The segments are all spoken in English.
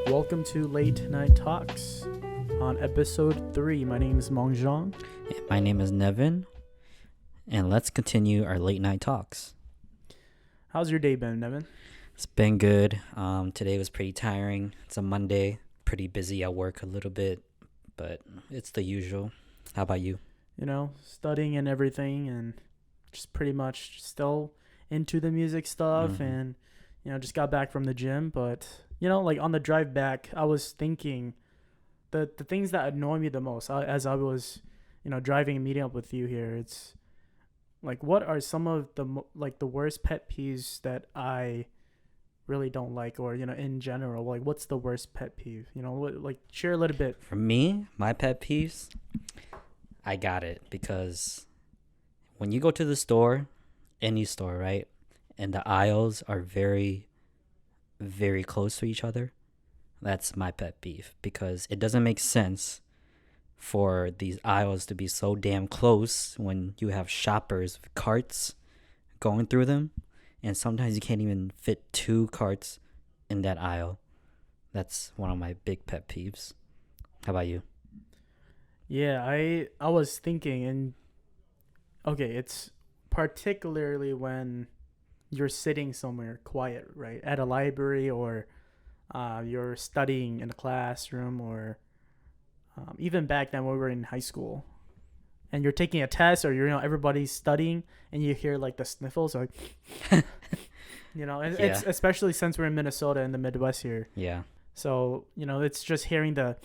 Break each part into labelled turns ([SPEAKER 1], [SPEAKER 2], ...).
[SPEAKER 1] Welcome to Late Night Talks on episode 3. My name is Mong Zhang.
[SPEAKER 2] And my name is Nevin, and let's continue our late night talks.
[SPEAKER 1] How's your day been, Nevin?
[SPEAKER 2] It's been good. Today was pretty tiring. It's a Monday. Pretty busy at work a little bit, but it's the usual. How about you?
[SPEAKER 1] You know, studying and everything, and just pretty much still into the music stuff, and just got back from the gym. But like on the drive back, I was thinking the things that annoy me the most as I was driving and meeting up with you here. It's like, what are some of the worst pet peeves that I really don't like, or in general, like what's the worst pet peeve? Share a little bit.
[SPEAKER 2] For me, my pet peeves, I got it, because when you go to the store, any store, right, and the aisles are very, very close to each other, that's my pet peeve, because it doesn't make sense for these aisles to be so damn close when you have shoppers with carts going through them, and sometimes you can't even fit 2 carts in that aisle. That's one of my big pet peeves. How about you?
[SPEAKER 1] Yeah, I was thinking, and okay, it's particularly when you're sitting somewhere quiet, right? At a library, or you're studying in a classroom, or even back then when we were in high school and you're taking a test, or everybody's studying, and you hear like the sniffles, like it's especially since we're in Minnesota in the Midwest here.
[SPEAKER 2] Yeah.
[SPEAKER 1] So, it's just hearing the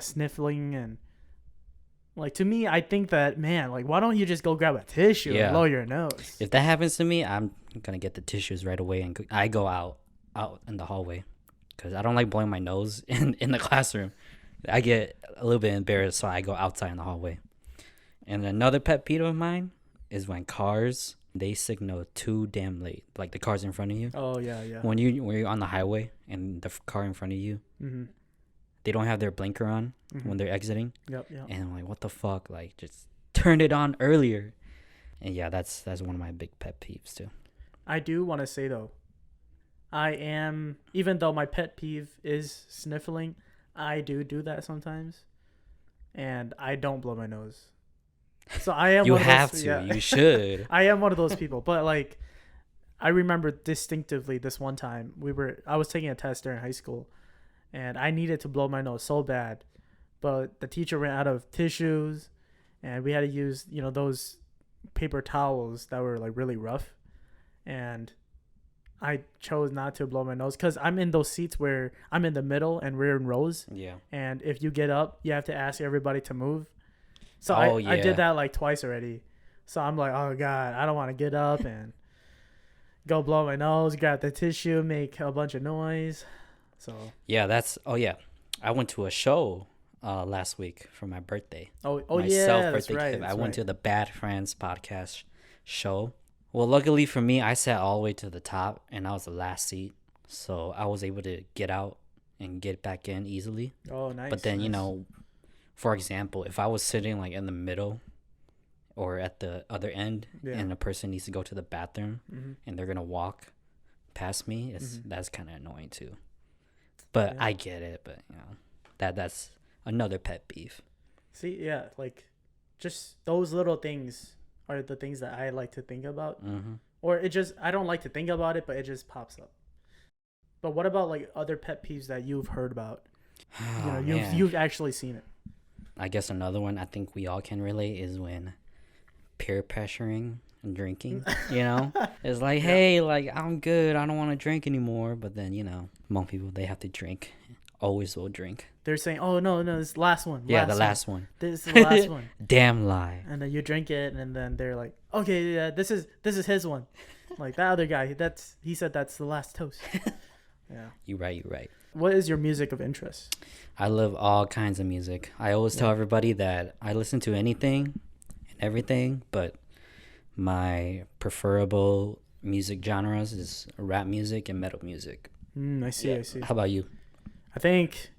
[SPEAKER 1] sniffling, and like, to me, I think that, man, like, why don't you just go grab a tissue and blow your nose?
[SPEAKER 2] If that happens to me, I'm going to get the tissues right away, and I go out in the hallway, because I don't like blowing my nose in the classroom. I get a little bit embarrassed, so I go outside in the hallway. And another pet peeve of mine is when cars, they signal too damn late. Like the cars in front of you.
[SPEAKER 1] Oh, yeah.
[SPEAKER 2] When you're on the highway and the car in front of you, they don't have their blinker on when they're exiting.
[SPEAKER 1] Yep.
[SPEAKER 2] And I'm like, what the fuck? Like, just turn it on earlier. And yeah, that's one of my big pet peeves too.
[SPEAKER 1] I do want to say, though, even though my pet peeve is sniffling, I do that sometimes, and I don't blow my nose. So I am.
[SPEAKER 2] You
[SPEAKER 1] one of
[SPEAKER 2] have
[SPEAKER 1] those,
[SPEAKER 2] to.
[SPEAKER 1] Yeah.
[SPEAKER 2] You should.
[SPEAKER 1] I am one of those people. But like, I remember distinctively this one time I was taking a test during high school, and I needed to blow my nose so bad, but the teacher ran out of tissues, and we had to use those paper towels that were like really rough, and I chose not to blow my nose because I'm in those seats where I'm in the middle and we're in rows.
[SPEAKER 2] Yeah.
[SPEAKER 1] And if you get up, you have to ask everybody to move. So I did that like twice already. So I'm like, oh God, I don't want to get up and go blow my nose, grab the tissue, make a bunch of noise. So
[SPEAKER 2] yeah, I went to a show last week for my birthday.
[SPEAKER 1] Oh
[SPEAKER 2] my
[SPEAKER 1] yeah,
[SPEAKER 2] self-birthday
[SPEAKER 1] that's right.
[SPEAKER 2] gift. I went to the Bad Friends podcast show. Well, luckily for me, I sat all the way to the top, and I was the last seat, so I was able to get out and get back in easily.
[SPEAKER 1] Oh, nice.
[SPEAKER 2] But then, for example, if I was sitting like in the middle or at the other end, and a person needs to go to the bathroom, and they're gonna walk past me, that's kind of annoying too. But I get it. But that's another pet peeve.
[SPEAKER 1] See, yeah, like just those little things are the things that I like to think about, or I don't like to think about it, but it just pops up. But what about like other pet peeves that you've heard about? You've actually seen it.
[SPEAKER 2] I guess another one I think we all can relate is when peer pressuring and drinking. It's like, hey, like I'm good, I don't want to drink anymore. But then most people, they have to drink. Always will drink.
[SPEAKER 1] They're saying, oh no, this is the last one.
[SPEAKER 2] Last one.
[SPEAKER 1] This is the last one.
[SPEAKER 2] Damn lie.
[SPEAKER 1] And then you drink it, and then they're like, okay, yeah, this is his one. Like that other guy, he said that's the last toast. Yeah. You're
[SPEAKER 2] right.
[SPEAKER 1] What is your music of interest?
[SPEAKER 2] I love all kinds of music. I always tell everybody that I listen to anything and everything, but my preferable music genres is rap music and metal music.
[SPEAKER 1] I see. I see.
[SPEAKER 2] How about you?
[SPEAKER 1] I think,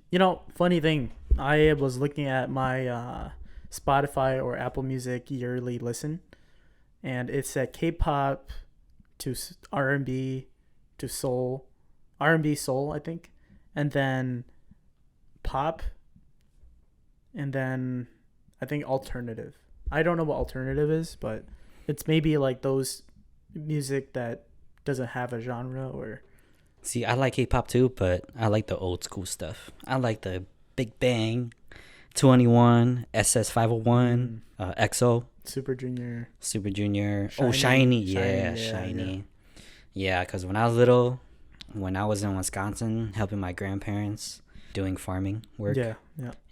[SPEAKER 1] funny thing, I was looking at my Spotify or Apple Music yearly listen, and it said K-pop to R&B to soul, R&B soul, I think, and then pop, and then I think alternative. I don't know what alternative is, but it's maybe like those music that doesn't have a genre or...
[SPEAKER 2] See, I like K-pop too, but I like the old school stuff. I like the Big Bang, 21, SS501, EXO,
[SPEAKER 1] Super Junior.
[SPEAKER 2] Shiny. Yeah, Shiny. Yeah, because when I was little, when I was in Wisconsin helping my grandparents doing farming work,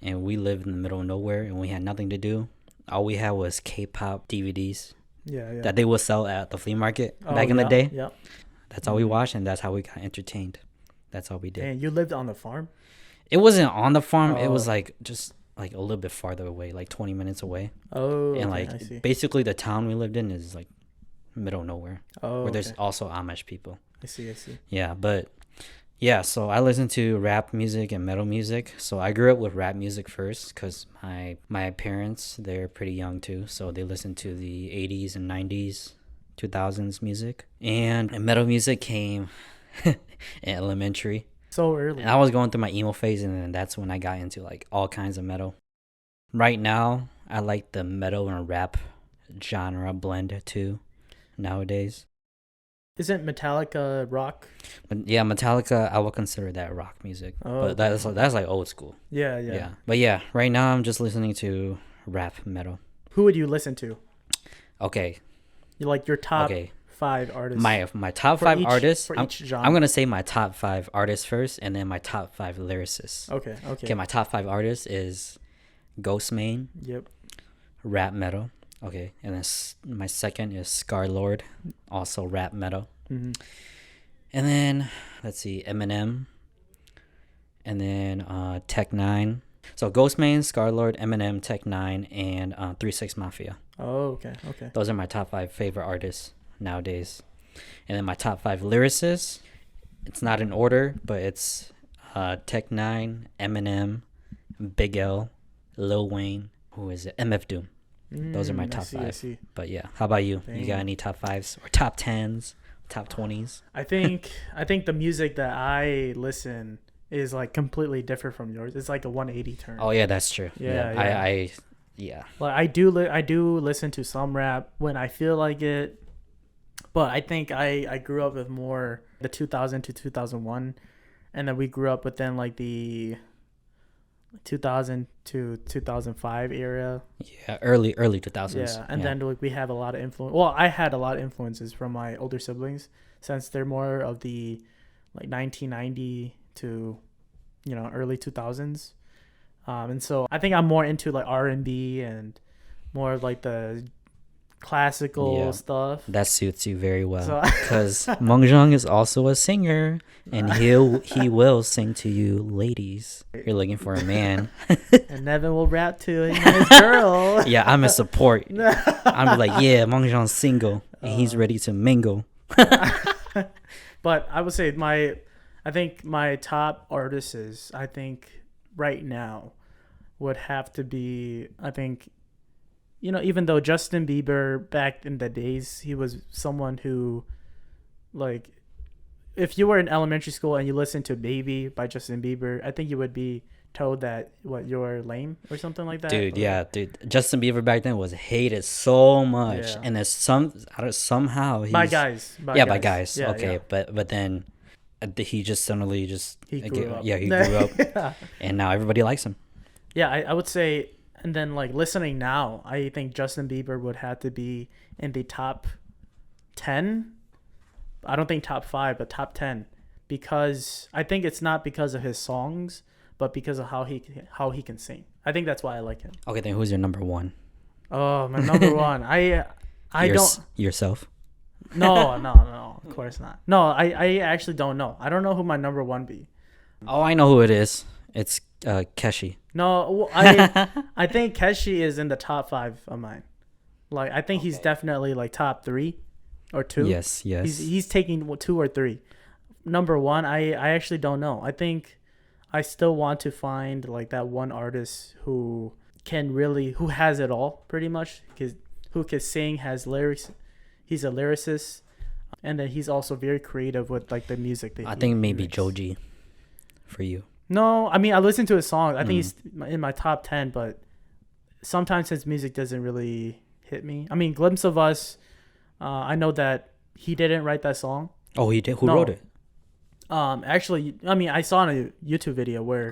[SPEAKER 2] and we lived in the middle of nowhere and we had nothing to do, all we had was K-pop DVDs that they would sell at the flea market back in the day.
[SPEAKER 1] Yep.
[SPEAKER 2] That's all we watched, and that's how we got entertained. That's all we did.
[SPEAKER 1] And you lived on the farm?
[SPEAKER 2] It wasn't on the farm. It was like just like a little bit farther away, like 20 minutes away.
[SPEAKER 1] Oh,
[SPEAKER 2] and
[SPEAKER 1] okay,
[SPEAKER 2] like basically the town we lived in is like middle of nowhere, where there's also Amish people.
[SPEAKER 1] I see.
[SPEAKER 2] Yeah, but yeah, so I listen to rap music and metal music. So I grew up with rap music first because my parents, they're pretty young too, so they listen to the 80s and 90s. 2000s music, and metal music came in elementary,
[SPEAKER 1] so early.
[SPEAKER 2] And I was going through my emo phase, and then that's when I got into like all kinds of metal. Right now I like the metal and rap genre blend too nowadays.
[SPEAKER 1] Isn't Metallica rock?
[SPEAKER 2] But yeah, Metallica, I would consider that rock music. But that's like old school.
[SPEAKER 1] Yeah.
[SPEAKER 2] But yeah, right now I'm just listening to rap metal.
[SPEAKER 1] Who would you listen to?
[SPEAKER 2] Okay,
[SPEAKER 1] you like your top 5 artists?
[SPEAKER 2] My top 5 artists.
[SPEAKER 1] For each genre.
[SPEAKER 2] I'm gonna say my top 5 artists first, and then my top 5 lyricists.
[SPEAKER 1] Okay.
[SPEAKER 2] My top 5 artists is Ghostmane.
[SPEAKER 1] Yep.
[SPEAKER 2] Rap metal. Okay, and then my second is Scarlord, also rap metal.
[SPEAKER 1] Mm-hmm.
[SPEAKER 2] And then let's see, Eminem. And then Tech 9. So Ghostmane, Scarlord, Eminem, Tech 9, and 3 6 Mafia.
[SPEAKER 1] Oh, okay.
[SPEAKER 2] Those are my top 5 favorite artists nowadays. And then my top 5 lyricists, it's not in order, but it's Tech 9, Eminem, Big L, Lil Wayne, who is it? MF Doom. Those are my top 5. I see. But yeah, how about you? Dang. You got any top 5s or top 10s, top 20s?
[SPEAKER 1] I think the music that I listen is like completely different from yours. It's like a 180 turn.
[SPEAKER 2] Oh yeah, that's true.
[SPEAKER 1] Yeah.
[SPEAKER 2] Yeah.
[SPEAKER 1] Well, I do listen to some rap when I feel like it, but I think I grew up with more the 2000 to 2001, and then we grew up within like the 2000 to 2005 era.
[SPEAKER 2] Yeah, early 2000s.
[SPEAKER 1] Yeah, and then like we have a lot of influence. Well, I had a lot of influences from my older siblings since they're more of the like 1990 to early 2000s. And so I think I'm more into like R&B and more of like the classical stuff.
[SPEAKER 2] That suits you very well because Mongjiang is also a singer, and he will sing to you ladies. You're looking for a man.
[SPEAKER 1] And Nevin will rap to his girl.
[SPEAKER 2] Yeah, I'm a support. I'm like, yeah, Mongjiang's single and he's ready to mingle.
[SPEAKER 1] But I would say I think my top artists right now would have to be, I think, even though Justin Bieber back in the days, he was someone who, like, if you were in elementary school and you listened to Baby by Justin Bieber, I think you would be told that you're lame or something like that.
[SPEAKER 2] Dude, Justin Bieber back then was hated so much, and there's somehow he's
[SPEAKER 1] by guys.
[SPEAKER 2] Yeah, okay, yeah. But then he just suddenly he grew up. Yeah, he grew up, and now everybody likes him.
[SPEAKER 1] Yeah, I would say, and then like listening now, I think Justin Bieber would have to be in the top 10. I don't think top 5, but top 10, because I think it's not because of his songs, but because of how he can sing. I think that's why I like him.
[SPEAKER 2] Okay, then who's your number 1?
[SPEAKER 1] Oh, my number 1. I don't
[SPEAKER 2] yourself.
[SPEAKER 1] No, of course not. No, I actually don't know. I don't know who my number 1 be.
[SPEAKER 2] Oh, I know who it is. It's Keshi.
[SPEAKER 1] No, I think Keshi is in the top 5 of mine. Like I think he's definitely like top 3 or 2.
[SPEAKER 2] Yes, yes.
[SPEAKER 1] He's taking 2 or 3. Number 1, I actually don't know. I think I still want to find like that one artist who has it all pretty much, who can sing, has lyrics. He's a lyricist, and then he's also very creative with like the music that
[SPEAKER 2] I think maybe Joji for you.
[SPEAKER 1] No, I mean I listen to his songs. I think he's in my top 10, but sometimes his music doesn't really hit me. I mean, Glimpse of Us, I know that he didn't write that song.
[SPEAKER 2] Oh, he did. Who wrote it?
[SPEAKER 1] Actually, I mean, I saw in a YouTube video where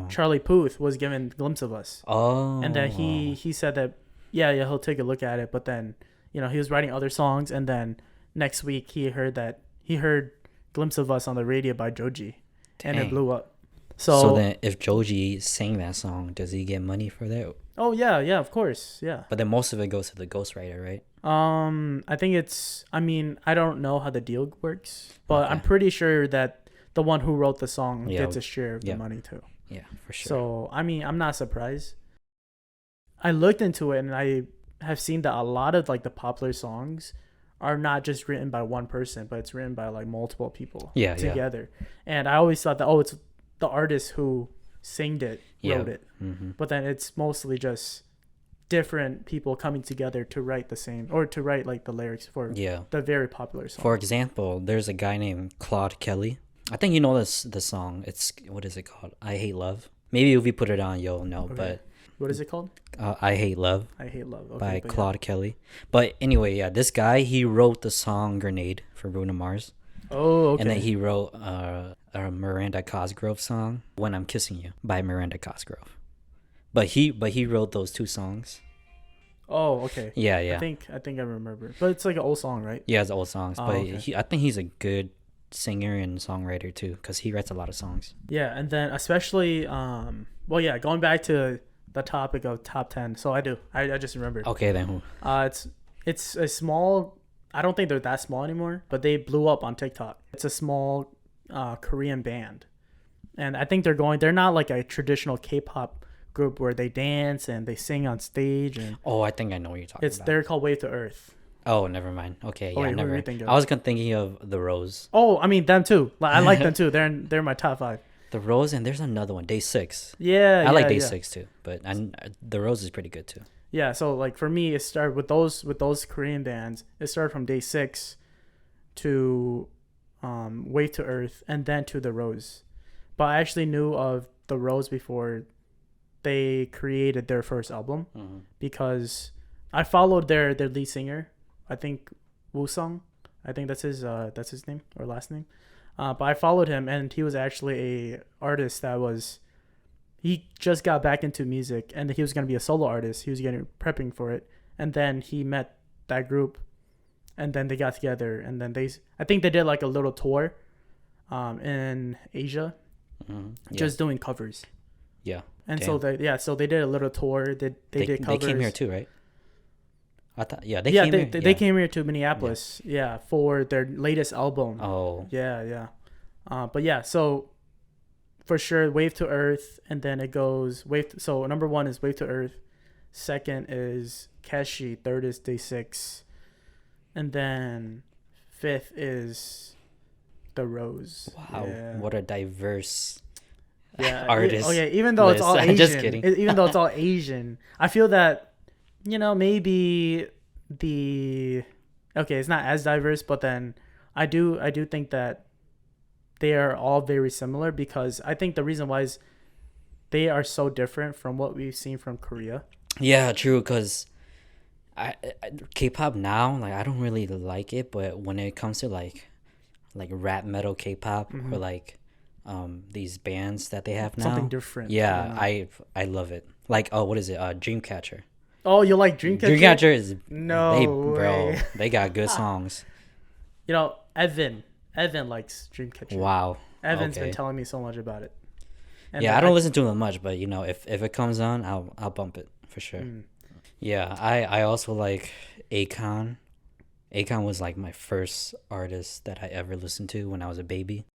[SPEAKER 1] Charlie Puth was given Glimpse of Us.
[SPEAKER 2] Oh.
[SPEAKER 1] And then he said that, yeah, he'll take a look at it. But then, he was writing other songs. And then next week he heard Glimpse of Us on the radio by Joji. Dang. And it blew up.
[SPEAKER 2] So then if Joji sang that song, does he get money for that?
[SPEAKER 1] Oh, yeah, of course, yeah.
[SPEAKER 2] But then most of it goes to the ghostwriter, right?
[SPEAKER 1] I think I don't know how the deal works. But I'm pretty sure that the one who wrote the song gets a share of the money too.
[SPEAKER 2] Yeah, for sure.
[SPEAKER 1] So, I mean, I'm not surprised. I looked into it and I have seen that a lot of like the popular songs are not just written by one person, but it's written by like multiple people together. Yeah. And I always thought that, it's the artist who singed it, wrote it. Mm-hmm. But then it's mostly just different people coming together to write like the lyrics for the very popular song.
[SPEAKER 2] For example, there's a guy named Claude Kelly. I think you know the song. It's, what is it called? I Hate Love. Maybe if we put it on, you'll know. Okay. But
[SPEAKER 1] what is it called?
[SPEAKER 2] I Hate Love.
[SPEAKER 1] I Hate Love. Okay,
[SPEAKER 2] by Claude Kelly. But anyway, this guy, he wrote the song Grenade for Bruno Mars.
[SPEAKER 1] Oh, okay.
[SPEAKER 2] And then he wrote a Miranda Cosgrove song, When I'm Kissing You, by Miranda Cosgrove. But he wrote those 2 songs.
[SPEAKER 1] Oh, okay.
[SPEAKER 2] Yeah.
[SPEAKER 1] I think I remember. But it's like an old song, right?
[SPEAKER 2] Yeah, it's old songs. But okay. I think he's a good singer and songwriter too, because he writes a lot of songs.
[SPEAKER 1] Yeah, and then especially going back to the topic of top 10. So I just remembered.
[SPEAKER 2] Okay, then who?
[SPEAKER 1] It's a small, I don't think they're that small anymore, but they blew up on TikTok. It's a small Korean band, and I think they're not like a traditional K-pop group where they dance and they sing on stage. And
[SPEAKER 2] I think I know what you're talking about.
[SPEAKER 1] They're called Wave to Earth.
[SPEAKER 2] Oh, never mind. Okay, yeah,
[SPEAKER 1] wait,
[SPEAKER 2] never. I was thinking of The Rose.
[SPEAKER 1] Oh, I mean them too. I like them too. They're in my top 5.
[SPEAKER 2] The Rose, and there's another one, Day 6.
[SPEAKER 1] Yeah,
[SPEAKER 2] I like Day 6 too, but The Rose is pretty good too.
[SPEAKER 1] Yeah, so like for me, it started with those Korean bands. It started from Day 6 to Wave to Earth, and then to The Rose. But I actually knew of The Rose before they created their first album, because I followed their lead singer. I think Woo-sung. I think that's his name or last name. But I followed him, and he was actually a artist he just got back into music, and he was going to be a solo artist. He was prepping for it. And then he met that group, and then they got together, and then I think they did like a little tour in Asia, just doing covers.
[SPEAKER 2] Yeah.
[SPEAKER 1] And so they did a little tour. They did covers.
[SPEAKER 2] They came here too, right?
[SPEAKER 1] They came here to Minneapolis, for their latest album.
[SPEAKER 2] Oh.
[SPEAKER 1] Yeah. But yeah, so for sure, Wave to Earth, and then it goes so number 1 is Wave to Earth, second is Keshi, third is Day 6, and then 5th is The Rose.
[SPEAKER 2] Wow, what a diverse
[SPEAKER 1] artist. Even though it's all Asian.
[SPEAKER 2] Just kidding.
[SPEAKER 1] Even though it's all Asian, I feel that maybe it's not as diverse, but then I do think that they are all very similar, because I think the reason why is they are so different from what we've seen from Korea. Yeah,
[SPEAKER 2] true, because K-pop now, like I don't really like it, but when it comes to like rap metal K-pop, or like these bands that they have now,
[SPEAKER 1] something different.
[SPEAKER 2] Yeah, I love it. Like, what is it? Dreamcatcher.
[SPEAKER 1] Oh, you like Dreamcatcher?
[SPEAKER 2] Dreamcatcher is
[SPEAKER 1] way.
[SPEAKER 2] They got good songs.
[SPEAKER 1] Evan likes Dreamcatcher.
[SPEAKER 2] Wow.
[SPEAKER 1] Evan's been telling me so much about it.
[SPEAKER 2] And I don't listen to them much, but if it comes on, I'll bump it for sure. Yeah, I also like Akon. Akon was like my first artist that I ever listened to when I was a baby.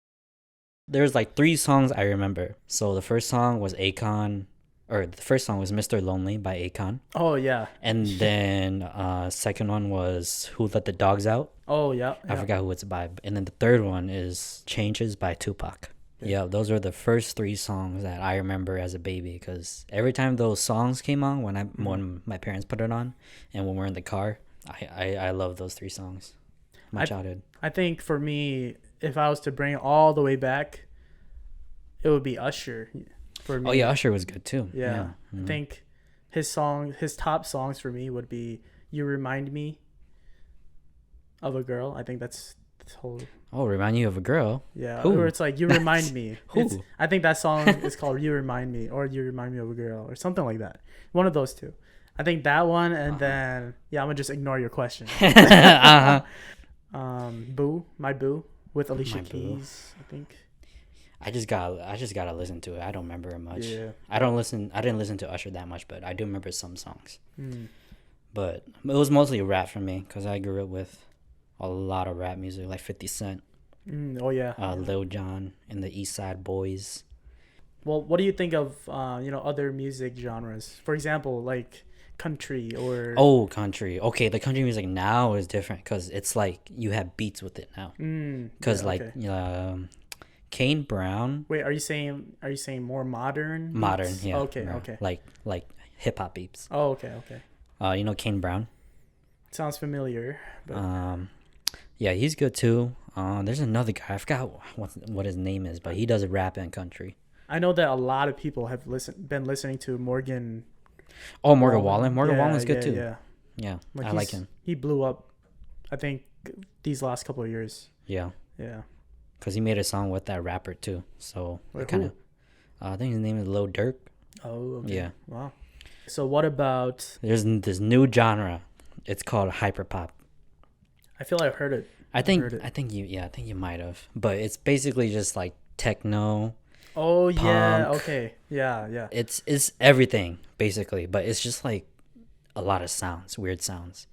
[SPEAKER 2] There's like 3 songs I remember. So the first song was Akon, or the first song was Mr. Lonely by Akon.
[SPEAKER 1] Oh yeah.
[SPEAKER 2] And then second one was Who Let the Dogs Out.
[SPEAKER 1] Oh yeah.
[SPEAKER 2] I forgot who it's by. And then the third one is Changes by Tupac. Yeah, those were the first 3 songs that I remember as a baby, because every time those songs came on when my parents put it on and when we're in the car, I love those 3 songs. My childhood.
[SPEAKER 1] I think for me, if I was to bring it all the way back, it would be Usher for me.
[SPEAKER 2] Oh yeah, Usher was good too.
[SPEAKER 1] Yeah. I think his top songs for me would be You Remind Me of a Girl. I think that's whole.
[SPEAKER 2] Oh, Remind You of a Girl?
[SPEAKER 1] Yeah.
[SPEAKER 2] Who?
[SPEAKER 1] Or it's like You Remind Me.
[SPEAKER 2] Who?
[SPEAKER 1] I think that song is called You Remind Me, or You Remind Me of a Girl, or something like that. One of those two. I think that one, and then I'm gonna just ignore your question. Boo, My Boo with Alicia Keys, I think.
[SPEAKER 2] I just gotta listen to it. I don't remember it much.
[SPEAKER 1] Yeah.
[SPEAKER 2] I didn't listen to Usher that much, but I do remember some songs. But it was mostly rap for me, because I grew up with a lot of rap music, like 50 Cent.
[SPEAKER 1] Oh yeah.
[SPEAKER 2] Lil Jon and the East Side Boys.
[SPEAKER 1] Well, what do you think of other music genres? For example, like country or.
[SPEAKER 2] Oh, country. Okay, the country music now is different, because it's like you have beats with it now. Because Kane Brown.
[SPEAKER 1] Wait, are you saying more modern? Beats?
[SPEAKER 2] Modern, yeah.
[SPEAKER 1] Okay, okay.
[SPEAKER 2] Like hip hop beats.
[SPEAKER 1] Oh, okay.
[SPEAKER 2] Kane Brown.
[SPEAKER 1] Sounds familiar. But...
[SPEAKER 2] yeah, he's good too. There's another guy. I forgot what his name is, but he does rap and country.
[SPEAKER 1] I know that a lot of people have been listening to Morgan.
[SPEAKER 2] Oh, Morgan Wallen. Morgan Wallen's good too. Yeah. I like him.
[SPEAKER 1] He blew up, I think, these last couple of years.
[SPEAKER 2] Yeah.
[SPEAKER 1] Yeah.
[SPEAKER 2] Because he made a song with that rapper too. So kind of. I think his name is Lil Durk.
[SPEAKER 1] Oh. Okay.
[SPEAKER 2] Yeah.
[SPEAKER 1] Wow. So what about?
[SPEAKER 2] There's this new genre. It's called hyperpop.
[SPEAKER 1] I feel like I've heard it.
[SPEAKER 2] I think you might have. But it's basically just like techno.
[SPEAKER 1] Oh yeah.
[SPEAKER 2] punk.
[SPEAKER 1] Okay. Yeah.
[SPEAKER 2] It's everything basically, but it's just like a lot of sounds, weird sounds.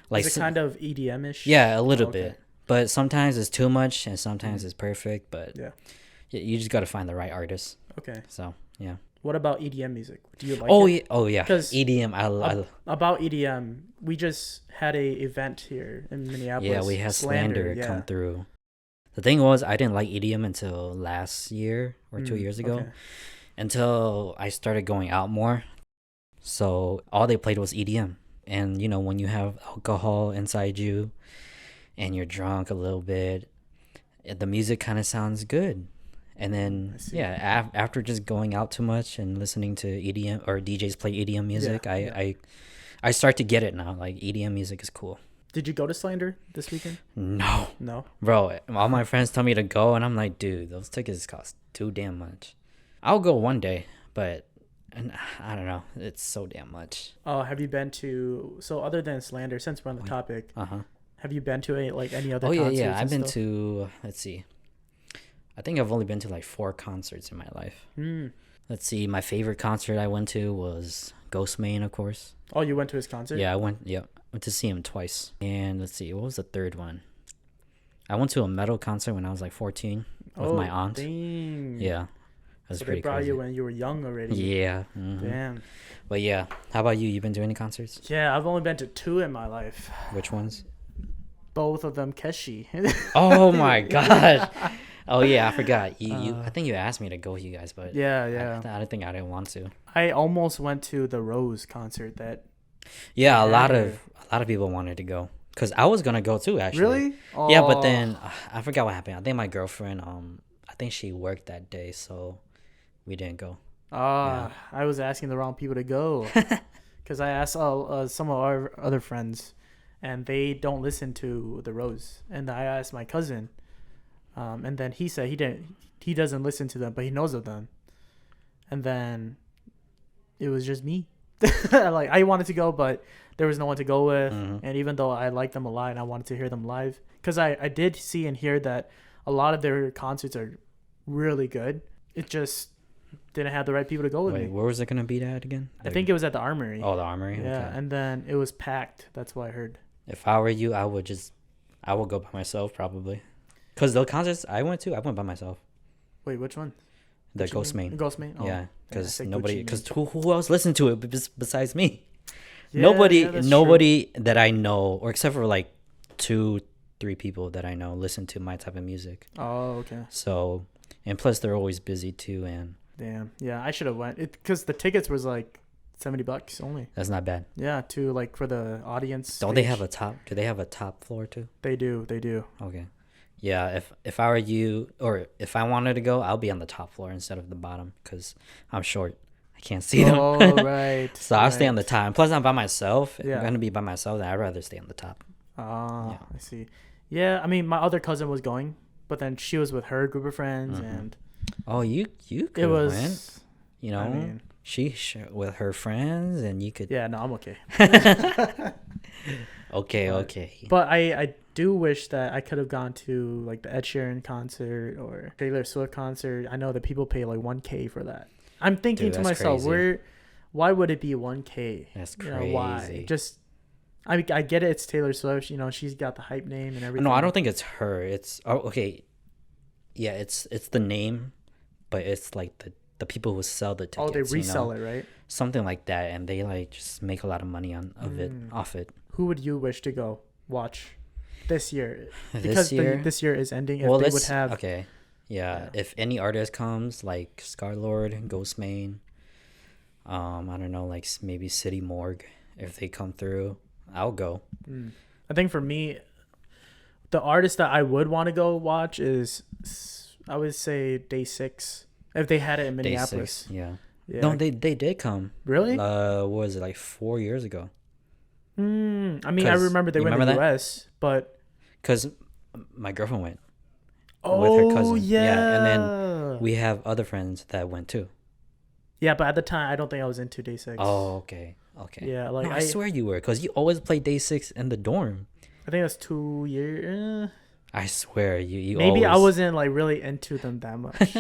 [SPEAKER 2] Like
[SPEAKER 1] is it kind of EDM-ish?
[SPEAKER 2] Yeah, a little bit. But sometimes it's too much and sometimes it's perfect, but
[SPEAKER 1] yeah.
[SPEAKER 2] You just got to find the right artist.
[SPEAKER 1] Okay.
[SPEAKER 2] So, yeah.
[SPEAKER 1] What about EDM music? Do you like
[SPEAKER 2] it? Oh yeah.
[SPEAKER 1] Because
[SPEAKER 2] EDM
[SPEAKER 1] about EDM, we just had a event here in Minneapolis.
[SPEAKER 2] Yeah, we had Slander come through. The thing was, I didn't like EDM until last year or 2 years ago. Okay. Until I started going out more. So, all they played was EDM. And, when you have alcohol inside you and you're drunk a little bit, the music kind of sounds good. And then, after just going out too much and listening to EDM or DJs play EDM music, I start to get it now. Like, EDM music is cool.
[SPEAKER 1] Did you go to Slander this weekend?
[SPEAKER 2] No. Bro, all my friends tell me to go, and I'm like, dude, those tickets cost too damn much. I'll go one day, but I don't know. It's so damn much.
[SPEAKER 1] Oh, have you been to... So, other than Slander, since we're on the topic, have you been to any other concerts?
[SPEAKER 2] Oh, yeah. I've been to... Let's see. I think I've only been to like 4 concerts in my life. Let's see. My favorite concert I went to was Ghostman, of course.
[SPEAKER 1] Oh, you went to his concert?
[SPEAKER 2] Yeah, I went to see him twice. And let's see. What was the third one? I went to a metal concert when I was like 14 with my aunt.
[SPEAKER 1] Dang.
[SPEAKER 2] Yeah.
[SPEAKER 1] So they brought you when you were young already.
[SPEAKER 2] Yeah.
[SPEAKER 1] Damn.
[SPEAKER 2] But yeah. How about you? You been to any concerts?
[SPEAKER 1] Yeah, I've only been to 2 in my life.
[SPEAKER 2] Which ones?
[SPEAKER 1] Both of them Keshi.
[SPEAKER 2] Oh my gosh. Oh yeah, I forgot. You I think you asked me to go with you guys, but
[SPEAKER 1] yeah.
[SPEAKER 2] I don't think I didn't want to.
[SPEAKER 1] I almost went to the Rose concert that.
[SPEAKER 2] Yeah, a lot of people wanted to go because I was gonna go too actually.
[SPEAKER 1] Really? Oh.
[SPEAKER 2] Yeah, but then I forgot what happened. I think my girlfriend I think she worked that day, so we didn't go.
[SPEAKER 1] I was asking the wrong people to go because I asked some of our other friends, and they don't listen to the Rose. And I asked my cousin. And then he said he doesn't listen to them, but he knows of them. And then it was just me. Like, I wanted to go, but there was no one to go with. And even though I like them a lot and I wanted to hear them live, because I did see and hear that a lot of their concerts are really good. It just didn't have the right people to go with me.
[SPEAKER 2] Where was it going to be at again?
[SPEAKER 1] I think it was at the Armory.
[SPEAKER 2] Oh, the Armory?
[SPEAKER 1] Yeah,
[SPEAKER 2] okay.
[SPEAKER 1] And then it was packed. That's what I heard.
[SPEAKER 2] If I were you, I would go by myself probably. Because the concerts I went by myself.
[SPEAKER 1] Wait, which one?
[SPEAKER 2] The Ghostman.
[SPEAKER 1] Ghostman? Oh.
[SPEAKER 2] Yeah, because
[SPEAKER 1] I think
[SPEAKER 2] nobody,
[SPEAKER 1] Gucci
[SPEAKER 2] because who else listened to it besides me?
[SPEAKER 1] Yeah,
[SPEAKER 2] Nobody,
[SPEAKER 1] that's
[SPEAKER 2] nobody that I know, or except for like 2-3 people that I know, listen to my type of music.
[SPEAKER 1] true. Oh, okay.
[SPEAKER 2] So, and plus they're always busy too, and
[SPEAKER 1] Damn. Yeah, I should have went. Because the tickets was like $70 only.
[SPEAKER 2] that's not bad.
[SPEAKER 1] Yeah, to like for the audience.
[SPEAKER 2] Don't they
[SPEAKER 1] stage.
[SPEAKER 2] have a top? Do they have a top floor too?
[SPEAKER 1] They do. They do.
[SPEAKER 2] Okay. Yeah, if I were you, or if I wanted to go, I'll be on the top floor instead of the bottom because I'm short. I can't see them.
[SPEAKER 1] Oh, right.
[SPEAKER 2] So I'll stay on the
[SPEAKER 1] right.
[SPEAKER 2] top. And plus, I'm by myself. If
[SPEAKER 1] Yeah.
[SPEAKER 2] I'm gonna be by myself, then I'd rather stay on the top.
[SPEAKER 1] Ah,
[SPEAKER 2] Yeah.
[SPEAKER 1] I see. Yeah, I mean, my other cousin was going, but then she was with her group of friends, and
[SPEAKER 2] Oh, you could
[SPEAKER 1] it
[SPEAKER 2] have
[SPEAKER 1] was.
[SPEAKER 2] went. You know,
[SPEAKER 1] I mean,
[SPEAKER 2] with her friends, and you could.
[SPEAKER 1] yeah, no, I'm okay.
[SPEAKER 2] Okay,
[SPEAKER 1] But-
[SPEAKER 2] okay.
[SPEAKER 1] But I do wish that I could have gone to like the Ed Sheeran concert or Taylor Swift concert. I know that people pay like 1K for that. I'm thinking
[SPEAKER 2] Dude,
[SPEAKER 1] to
[SPEAKER 2] that's
[SPEAKER 1] myself,
[SPEAKER 2] crazy.
[SPEAKER 1] why would it be 1K?
[SPEAKER 2] That's
[SPEAKER 1] You know,
[SPEAKER 2] crazy.
[SPEAKER 1] why? Just, I get it. It's Taylor Swift. You know, she's got the hype name and everything.
[SPEAKER 2] No, I don't think it's her. It's okay. Yeah, it's the name, but it's like the people who sell the tickets.
[SPEAKER 1] Oh, they resell
[SPEAKER 2] you know?
[SPEAKER 1] it, right?
[SPEAKER 2] Something like that, and they like just make a lot of money
[SPEAKER 1] Mm.
[SPEAKER 2] off it.
[SPEAKER 1] Who would you wish to go watch this year?
[SPEAKER 2] This
[SPEAKER 1] Because
[SPEAKER 2] year,
[SPEAKER 1] this year is ending. If
[SPEAKER 2] well,
[SPEAKER 1] they would
[SPEAKER 2] let's
[SPEAKER 1] have,
[SPEAKER 2] okay. Yeah,
[SPEAKER 1] Yeah.
[SPEAKER 2] if any artist comes like Scarlord, Ghostmane, I don't know, like maybe City Morgue, if they come through, I'll go.
[SPEAKER 1] I think for me, the artist that I would want to go watch is, I would say Day 6. If they had it in
[SPEAKER 2] Day
[SPEAKER 1] Minneapolis.
[SPEAKER 2] 6, yeah.
[SPEAKER 1] Yeah.
[SPEAKER 2] No, they did come.
[SPEAKER 1] Really?
[SPEAKER 2] What was it, like 4 years ago?
[SPEAKER 1] I mean, I
[SPEAKER 2] 'Cause-
[SPEAKER 1] remember they
[SPEAKER 2] you
[SPEAKER 1] went to the
[SPEAKER 2] remember that?
[SPEAKER 1] US, but
[SPEAKER 2] Because my girlfriend went.
[SPEAKER 1] oh,
[SPEAKER 2] With her cousin.
[SPEAKER 1] yeah.
[SPEAKER 2] Yeah, and then we have other friends that went too.
[SPEAKER 1] Yeah, but at the time, I don't think I was into Day 6.
[SPEAKER 2] Oh, okay.
[SPEAKER 1] Yeah, like
[SPEAKER 2] No, I swear you were, because you always play Day 6 in the dorm.
[SPEAKER 1] I think that's 2 years.
[SPEAKER 2] I swear you
[SPEAKER 1] Maybe I
[SPEAKER 2] always...
[SPEAKER 1] wasn't like really into them that much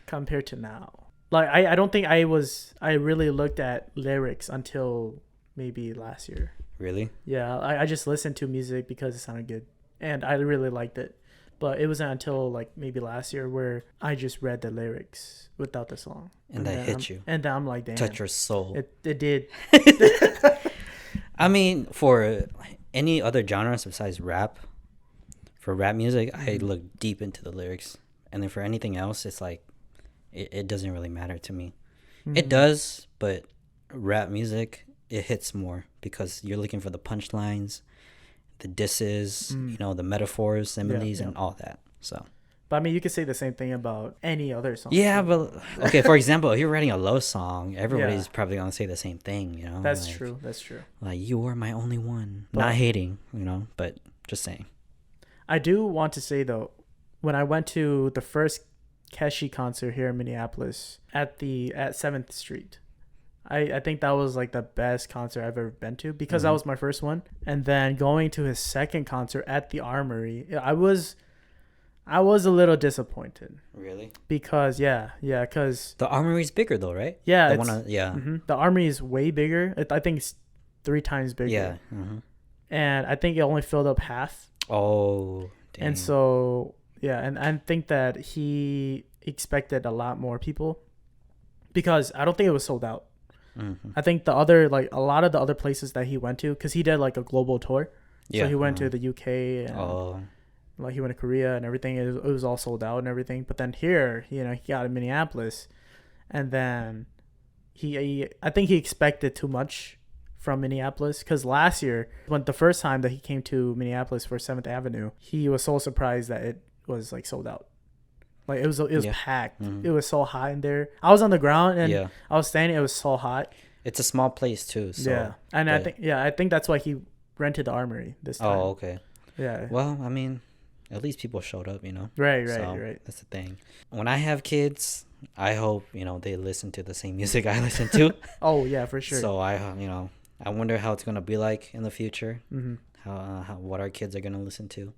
[SPEAKER 1] compared to now. Like I don't think I really looked at lyrics until maybe last year.
[SPEAKER 2] Really?
[SPEAKER 1] Yeah, I just listened to music because it sounded good and I really liked it. But it wasn't until like maybe last year where I just read the lyrics without the song.
[SPEAKER 2] And that hit you.
[SPEAKER 1] And then I'm like, damn.
[SPEAKER 2] Touch your soul.
[SPEAKER 1] It did.
[SPEAKER 2] I mean, for any other genres besides rap, for rap music, I look deep into the lyrics. And then for anything else, it's like, it doesn't really matter to me. It does, but rap music, it hits more because you're looking for the punchlines, the disses, you know, the metaphors, similes, and all that. So.
[SPEAKER 1] But I mean, you could say the same thing about any other song.
[SPEAKER 2] Yeah,
[SPEAKER 1] too.
[SPEAKER 2] but okay. For example, if you're writing a love song, everybody's
[SPEAKER 1] Yeah.
[SPEAKER 2] probably gonna say the same thing. You know,
[SPEAKER 1] That's
[SPEAKER 2] like,
[SPEAKER 1] true. That's true.
[SPEAKER 2] Like you are my only one.
[SPEAKER 1] But-
[SPEAKER 2] Not hating, you know, but just saying.
[SPEAKER 1] I do want to say though, when I went to the first Keshi concert here in Minneapolis at 7th Street, I think that was like the best concert I've ever been to because that was my first one. And then going to his second concert at the Armory, I was a little disappointed
[SPEAKER 2] Really?
[SPEAKER 1] because because
[SPEAKER 2] The Armory's bigger though, right?
[SPEAKER 1] yeah,
[SPEAKER 2] The
[SPEAKER 1] it's,
[SPEAKER 2] one, yeah,
[SPEAKER 1] the Armory is way bigger. I think it's 3 times bigger.
[SPEAKER 2] yeah. Mm-hmm.
[SPEAKER 1] And I think it only filled up half.
[SPEAKER 2] Oh, dang.
[SPEAKER 1] And so, yeah, and I think that he expected a lot more people because I don't think it was sold out.
[SPEAKER 2] Mhm.
[SPEAKER 1] I think the other, like a lot of the other places that he went to, because he did like a global tour.
[SPEAKER 2] Yeah.
[SPEAKER 1] So he went to the UK and
[SPEAKER 2] Oh,
[SPEAKER 1] like he went to Korea and everything. It was all sold out and everything. But then here, you know, he got in Minneapolis and then I think he expected too much from Minneapolis because last year, when the first time that he came to Minneapolis for 7th Avenue, he was so surprised that it was like sold out. Like it was
[SPEAKER 2] Yeah.
[SPEAKER 1] packed.
[SPEAKER 2] Mhm.
[SPEAKER 1] It was so hot in there. I was on the ground and
[SPEAKER 2] yeah.
[SPEAKER 1] I was standing. It was so hot.
[SPEAKER 2] It's a small place too. So.
[SPEAKER 1] yeah, and I think that's why he rented the Armory this time.
[SPEAKER 2] Oh, okay.
[SPEAKER 1] Yeah.
[SPEAKER 2] Well, I mean, at least people showed up, you know.
[SPEAKER 1] Right.
[SPEAKER 2] So, that's the thing. When I have kids, I hope, you know, they listen to the same music I listen to.
[SPEAKER 1] Oh yeah, for sure.
[SPEAKER 2] So you know, I wonder how it's gonna be like in the future.
[SPEAKER 1] Mm-hmm.
[SPEAKER 2] How what our kids are gonna listen to.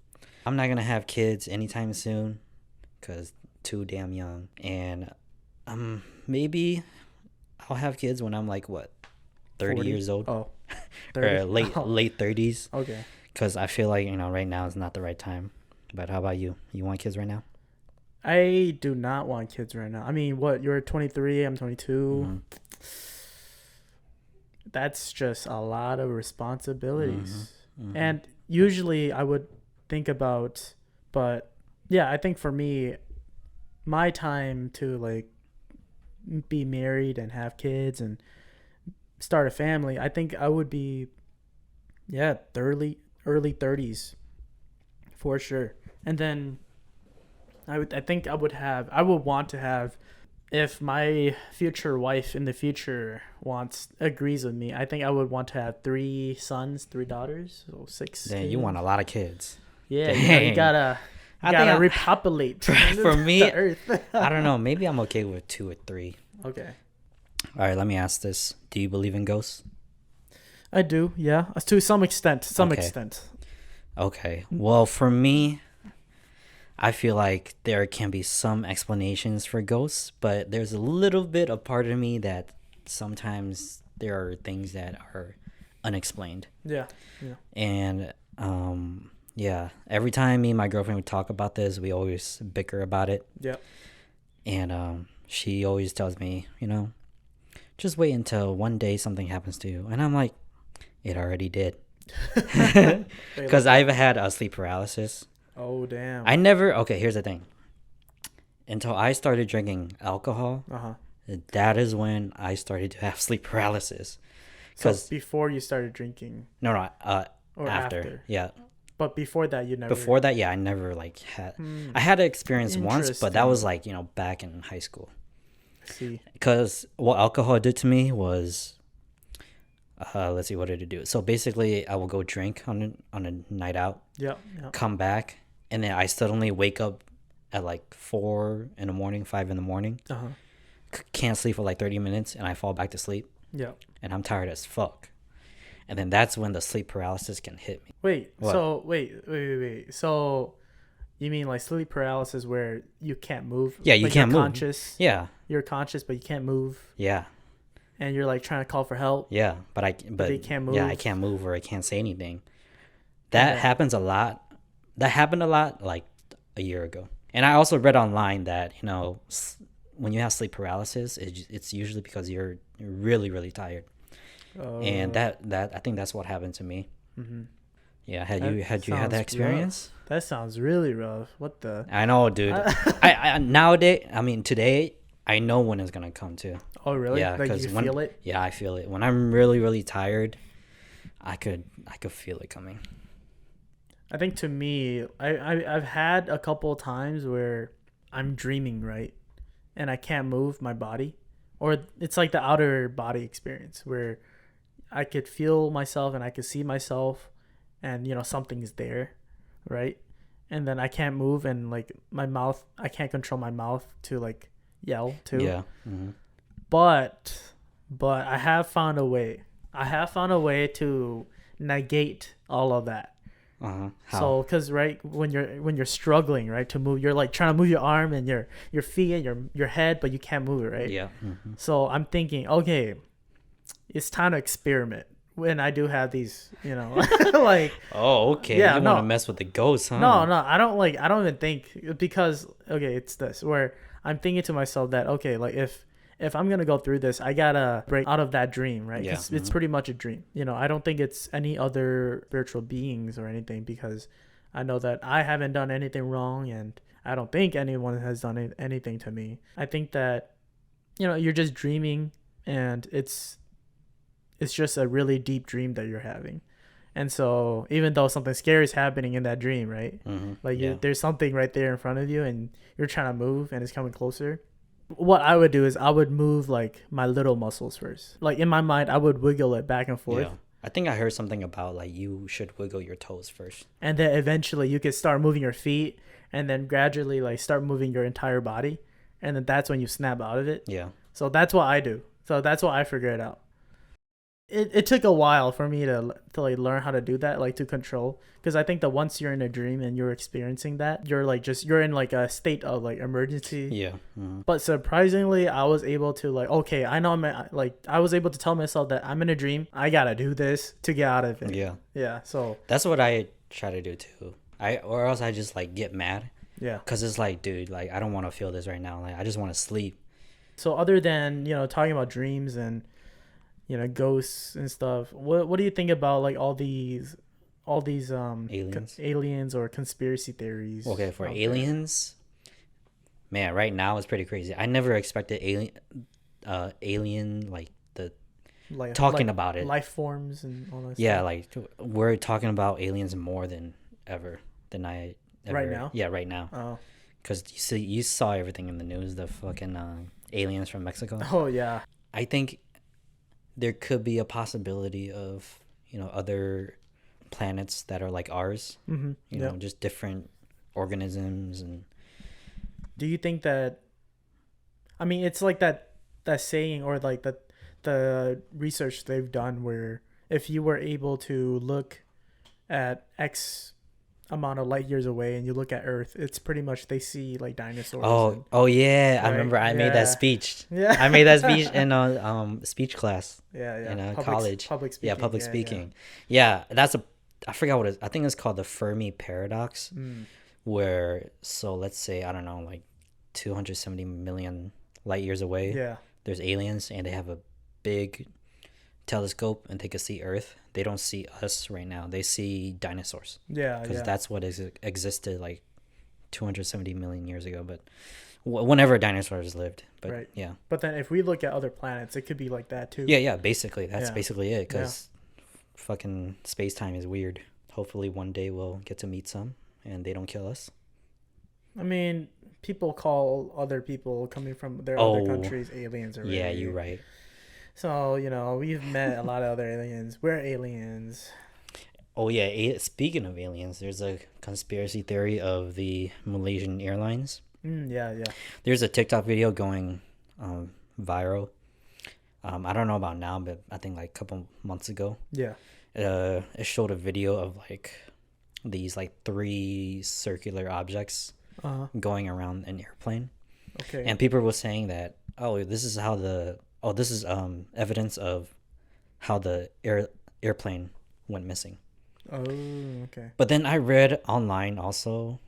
[SPEAKER 2] I'm not gonna have kids anytime soon, cause too damn young. And maybe I'll have kids when I'm like what, 30
[SPEAKER 1] 40?
[SPEAKER 2] years old,
[SPEAKER 1] Oh,
[SPEAKER 2] or
[SPEAKER 1] 30.
[SPEAKER 2] late 30s.
[SPEAKER 1] Okay.
[SPEAKER 2] Cause I feel like, you know, right now is not the right time. But how about you? You want kids right now?
[SPEAKER 1] I do not want kids right now. I mean, what, you're 23, I'm 22.
[SPEAKER 2] Mm-hmm.
[SPEAKER 1] That's just a lot of responsibilities.
[SPEAKER 2] Mm-hmm. Mm-hmm.
[SPEAKER 1] And usually I would think about, but yeah, I think for me, my time to like be married and have kids and start a family, I think I would be, yeah, early 30s for sure. And then I think I would want to have, if my future wife in the future agrees with me, I think I would want to have 3 sons, 3 daughters, so 6
[SPEAKER 2] Then
[SPEAKER 1] kids.
[SPEAKER 2] you want a lot of kids.
[SPEAKER 1] Yeah,
[SPEAKER 2] Dang.
[SPEAKER 1] you gotta repopulate
[SPEAKER 2] For me,
[SPEAKER 1] the earth.
[SPEAKER 2] I don't know. Maybe I'm okay with 2 or 3.
[SPEAKER 1] Okay.
[SPEAKER 2] All right, let me ask this. Do you believe in ghosts?
[SPEAKER 1] I do, yeah, to some extent.
[SPEAKER 2] Okay. Okay. Well, for me, I feel like there can be some explanations for ghosts, but there's a little bit of part of me that sometimes there are things that are unexplained.
[SPEAKER 1] Yeah.
[SPEAKER 2] And yeah, every time me and my girlfriend would talk about this, we always bicker about it.
[SPEAKER 1] Yeah.
[SPEAKER 2] And she always tells me, just wait until one day something happens to you. And I'm like, it already did. Because I've had sleep paralysis.
[SPEAKER 1] Oh, damn.
[SPEAKER 2] Okay, here's the thing. Until I started drinking alcohol, that is when I started to have sleep paralysis.
[SPEAKER 1] So before you started drinking?
[SPEAKER 2] No,
[SPEAKER 1] or after?
[SPEAKER 2] Yeah.
[SPEAKER 1] But before that, you never?
[SPEAKER 2] Before that, yeah, I never had. I had an experience once, but that was like, back in high school.
[SPEAKER 1] I see.
[SPEAKER 2] Because what alcohol did to me was, let's see, what did it do? So basically, I will go drink on a night out.
[SPEAKER 1] Yeah.
[SPEAKER 2] Come back, and then I suddenly wake up at like 4 in the morning, 5 in the morning. Can't sleep for like 30 minutes, and I fall back to sleep.
[SPEAKER 1] Yeah.
[SPEAKER 2] And I'm tired as fuck. And then that's when the sleep paralysis can hit me.
[SPEAKER 1] Wait.
[SPEAKER 2] What?
[SPEAKER 1] So wait. So you mean like sleep paralysis where you can't move?
[SPEAKER 2] Yeah, you can't move.
[SPEAKER 1] Conscious.
[SPEAKER 2] Yeah.
[SPEAKER 1] You're conscious, but you can't move.
[SPEAKER 2] Yeah.
[SPEAKER 1] And you're like trying to call for help.
[SPEAKER 2] Yeah, but
[SPEAKER 1] you can't move.
[SPEAKER 2] Yeah, I can't move or I can't say anything. That happens a lot. That happened a lot like a year ago. And I also read online that when you have sleep paralysis, it's usually because you're really, really tired. And that I think that's what happened to me. Mm-hmm. Yeah, had you had that experience?
[SPEAKER 1] Rough. That sounds really rough. What the?
[SPEAKER 2] I know, dude. Today, I know when it's gonna come too.
[SPEAKER 1] Oh, really?
[SPEAKER 2] Yeah,
[SPEAKER 1] like you feel it?
[SPEAKER 2] Yeah, I feel it. When I'm really, really tired, I could feel it coming.
[SPEAKER 1] I think to me, I've had a couple of times where I'm dreaming, right? And I can't move my body. Or it's like the outer body experience where I could feel myself and I could see myself and, something's there, right? And then I can't move and like my mouth, I can't control my mouth to like yell too.
[SPEAKER 2] Yeah. Mm-hmm.
[SPEAKER 1] But I have found a way. I have found a way to negate all of that.
[SPEAKER 2] How?
[SPEAKER 1] So, because right when you're struggling, right, to move, you're like trying to move your arm and your feet and your head, but you can't move it, right?
[SPEAKER 2] Yeah. Mm-hmm.
[SPEAKER 1] So I'm thinking, okay, it's time to experiment. When I do have these, like.
[SPEAKER 2] Oh, okay.
[SPEAKER 1] Yeah,
[SPEAKER 2] you want to mess with the ghosts, huh?
[SPEAKER 1] No, I don't even think, because okay, it's this where I'm thinking to myself that okay, like if I'm gonna go through this, I gotta break out of that dream, right?
[SPEAKER 2] Yeah.
[SPEAKER 1] It's pretty much a dream. I don't think it's any other spiritual beings or anything, because I know that I haven't done anything wrong, and I don't think anyone has done anything to me. I think that, you're just dreaming, and it's just a really deep dream that you're having. And so even though something scary is happening in that dream, right?
[SPEAKER 2] Mm-hmm.
[SPEAKER 1] Like there's something right there in front of you, and you're trying to move, and it's coming closer. What I would do is I would move like my little muscles first. Like in my mind, I would wiggle it back and forth.
[SPEAKER 2] Yeah. I think I heard something about like you should wiggle your toes first.
[SPEAKER 1] And then eventually you could start moving your feet, and then gradually like start moving your entire body. And then that's when you snap out of it.
[SPEAKER 2] Yeah.
[SPEAKER 1] So that's what I do. So that's what I figured out. It took a while for me to like learn how to do that, like to control, because I think that once you're in a dream and you're experiencing that, you're in like a state of like emergency.
[SPEAKER 2] Yeah. Mm-hmm.
[SPEAKER 1] But surprisingly, I was able to like, okay, I know I was able to tell myself that I'm in a dream. I gotta do this to get out of it.
[SPEAKER 2] Yeah.
[SPEAKER 1] Yeah. So
[SPEAKER 2] that's what I try to do too. Or else I just like get mad.
[SPEAKER 1] Yeah.
[SPEAKER 2] Because it's like, dude, like I don't want to feel this right now. Like I just want to sleep.
[SPEAKER 1] So other than, talking about dreams and, ghosts and stuff, what do you think about like all these
[SPEAKER 2] Aliens.
[SPEAKER 1] aliens or conspiracy theories?
[SPEAKER 2] Okay, for
[SPEAKER 1] out there?
[SPEAKER 2] aliens, man, right now it's pretty crazy. I never expected alien like the
[SPEAKER 1] Like
[SPEAKER 2] talking
[SPEAKER 1] like
[SPEAKER 2] about it.
[SPEAKER 1] life forms and all that
[SPEAKER 2] Yeah,
[SPEAKER 1] stuff.
[SPEAKER 2] like we're talking about aliens more than ever than I ever.
[SPEAKER 1] Right now?
[SPEAKER 2] Yeah, right now.
[SPEAKER 1] Oh.
[SPEAKER 2] Because you saw everything in the news, the fucking aliens from Mexico.
[SPEAKER 1] Oh yeah.
[SPEAKER 2] I think there could be a possibility of other planets that are like ours.
[SPEAKER 1] Mm-hmm.
[SPEAKER 2] Just different organisms and.
[SPEAKER 1] Do you think that? I mean, it's like that saying or like the research they've done where if you were able to look at X amount of light years away and you look at Earth, it's pretty much they see like dinosaurs.
[SPEAKER 2] Oh yeah,
[SPEAKER 1] right?
[SPEAKER 2] I remember I made that speech.
[SPEAKER 1] Yeah.
[SPEAKER 2] I made that speech in speech class
[SPEAKER 1] Yeah.
[SPEAKER 2] in
[SPEAKER 1] College.
[SPEAKER 2] college.
[SPEAKER 1] Public speaking.
[SPEAKER 2] Yeah, public speaking. Yeah, I forgot what it is. I think it's called the Fermi paradox, where let's say I don't know, like 270 million light years away.
[SPEAKER 1] Yeah.
[SPEAKER 2] There's aliens and they have a big telescope and they can see Earth. They don't see us right now. They see dinosaurs.
[SPEAKER 1] Yeah.
[SPEAKER 2] Because that's what existed like 270 million years ago. But whenever dinosaurs lived. But
[SPEAKER 1] right.
[SPEAKER 2] yeah.
[SPEAKER 1] But then if we look at other planets, it could be like that too.
[SPEAKER 2] Yeah. Basically, that's basically it. Because fucking space time is weird. Hopefully, one day we'll get to meet some and they don't kill us.
[SPEAKER 1] I mean, people call other people coming from their other countries aliens already.
[SPEAKER 2] Yeah, you're right.
[SPEAKER 1] So, we've met a lot of other aliens. We're aliens.
[SPEAKER 2] Oh, yeah. Speaking of aliens, there's a conspiracy theory of the Malaysian Airlines.
[SPEAKER 1] Yeah.
[SPEAKER 2] There's a TikTok video going viral. I don't know about now, but I think like a couple months ago.
[SPEAKER 1] Yeah.
[SPEAKER 2] It showed a video of like these like 3 circular objects going around an airplane.
[SPEAKER 1] Okay.
[SPEAKER 2] And people were saying that, this is evidence of how the airplane went missing.
[SPEAKER 1] Oh, okay.
[SPEAKER 2] But then I read online also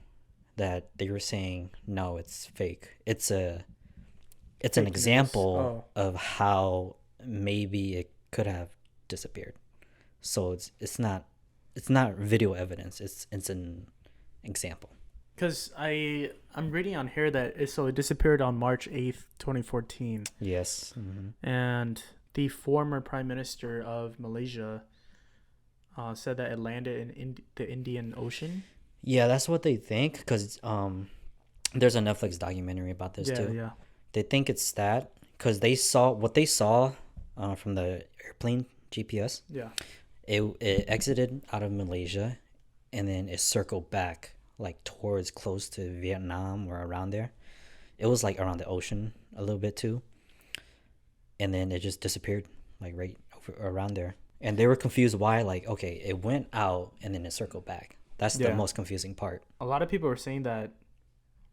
[SPEAKER 2] that they were saying no, it's fake. It's an example of how maybe it could have disappeared. So it's not video evidence. It's an example.
[SPEAKER 1] Because I'm reading on here that it disappeared on March 8th, 2014.
[SPEAKER 2] Yes. Mm-hmm.
[SPEAKER 1] And the former prime minister of Malaysia said that it landed in the Indian Ocean.
[SPEAKER 2] Yeah, that's what they think. Because there's a Netflix documentary about this too.
[SPEAKER 1] Yeah.
[SPEAKER 2] They think it's that because they saw from the airplane GPS.
[SPEAKER 1] Yeah.
[SPEAKER 2] It exited out of Malaysia, and then it circled back like towards close to Vietnam or around there. It was like around the ocean a little bit too, and then it just disappeared like right over around there. And they were confused why, like, okay, it went out and then it circled back. That's the most confusing part.
[SPEAKER 1] A lot of people are saying that,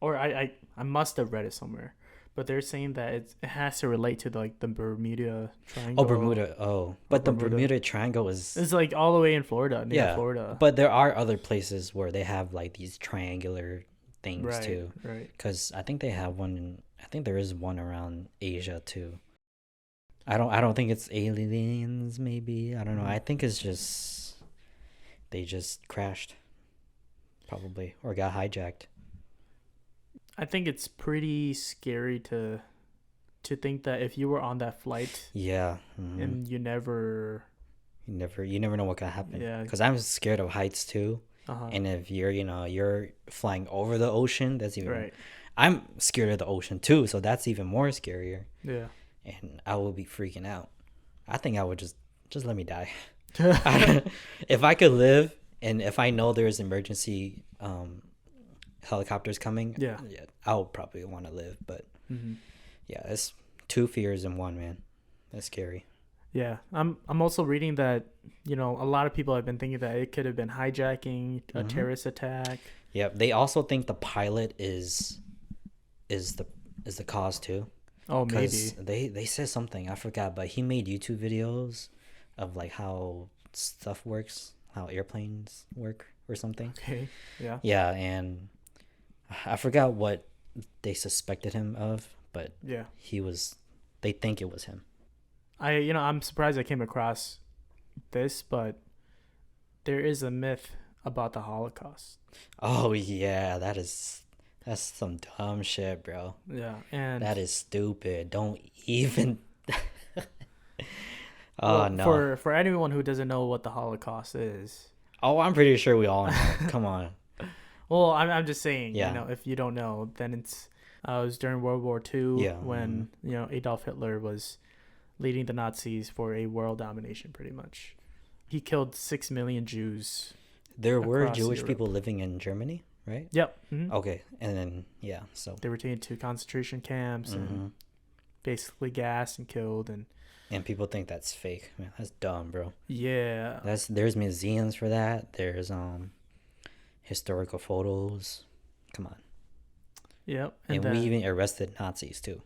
[SPEAKER 1] or I must have read it somewhere, but they're saying that it has to relate to like the Bermuda Triangle.
[SPEAKER 2] Oh, Bermuda. Oh, but the Bermuda Triangle it's
[SPEAKER 1] like all the way in Florida, near Florida.
[SPEAKER 2] But there are other places where they have like these triangular things too.
[SPEAKER 1] Right.
[SPEAKER 2] Because I think they have one. I think there is one around Asia too. I don't think it's aliens. Maybe I don't know. I think it's just they just crashed, probably, or got hijacked.
[SPEAKER 1] I think it's pretty scary to think that if you were on that flight, and you never
[SPEAKER 2] know what can happen.
[SPEAKER 1] Yeah,
[SPEAKER 2] because I'm scared of heights too. And if you're flying over the ocean, that's even
[SPEAKER 1] right.
[SPEAKER 2] I'm scared of the ocean too, so that's even more scarier.
[SPEAKER 1] Yeah,
[SPEAKER 2] and I will be freaking out. I think I would just let me die. If I could live, and if I know there's emergency helicopters coming, I would probably want to live. But yeah, it's 2 fears in one, man. That's scary.
[SPEAKER 1] Yeah, I'm also reading that a lot of people have been thinking that it could have been hijacking, a terrorist attack. Yeah,
[SPEAKER 2] they also think the pilot is the cause too.
[SPEAKER 1] Oh, maybe
[SPEAKER 2] they said something, I forgot, but he made YouTube videos of like how stuff works, how airplanes work or something.
[SPEAKER 1] Okay. Yeah.
[SPEAKER 2] Yeah, and I forgot what they suspected him of, but
[SPEAKER 1] Yeah.
[SPEAKER 2] they think it was him.
[SPEAKER 1] I'm surprised I came across this, but there is a myth about the Holocaust.
[SPEAKER 2] Oh yeah, that's some dumb shit, bro.
[SPEAKER 1] Yeah, and
[SPEAKER 2] That is stupid. Don't even. Oh
[SPEAKER 1] well,
[SPEAKER 2] no.
[SPEAKER 1] for anyone who doesn't know what the Holocaust is,
[SPEAKER 2] Oh, I'm pretty sure we all know. Come on.
[SPEAKER 1] well, I'm just saying,
[SPEAKER 2] Yeah.
[SPEAKER 1] if you don't know, then it was during World War II
[SPEAKER 2] Yeah.
[SPEAKER 1] when Adolf Hitler was leading the Nazis for a world domination, pretty much. He killed 6 million Jews.
[SPEAKER 2] There were
[SPEAKER 1] Across
[SPEAKER 2] Jewish
[SPEAKER 1] Europe.
[SPEAKER 2] people living in Germany, right?
[SPEAKER 1] Yep. Mhm.
[SPEAKER 2] Okay, and then yeah, so
[SPEAKER 1] They were taken to concentration camps and basically gassed and killed,
[SPEAKER 2] and people think that's fake. Man, that's dumb, bro.
[SPEAKER 1] yeah.
[SPEAKER 2] There's museums for that. There's historical photos. Come on.
[SPEAKER 1] Yep.
[SPEAKER 2] And
[SPEAKER 1] then,
[SPEAKER 2] we even arrested Nazis too.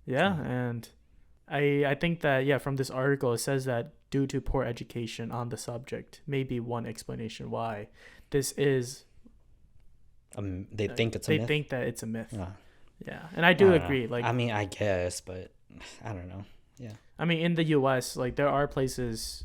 [SPEAKER 1] yeah, and I think that from this article it says that due to poor education on the subject may be one explanation why this is.
[SPEAKER 2] They think it's a
[SPEAKER 1] they
[SPEAKER 2] myth.
[SPEAKER 1] think that it's a myth.
[SPEAKER 2] No.
[SPEAKER 1] Yeah, and I do
[SPEAKER 2] don't
[SPEAKER 1] agree.
[SPEAKER 2] know.
[SPEAKER 1] Like,
[SPEAKER 2] I mean, I guess, but I don't know. Yeah.
[SPEAKER 1] I mean, in the U.S., like there are places,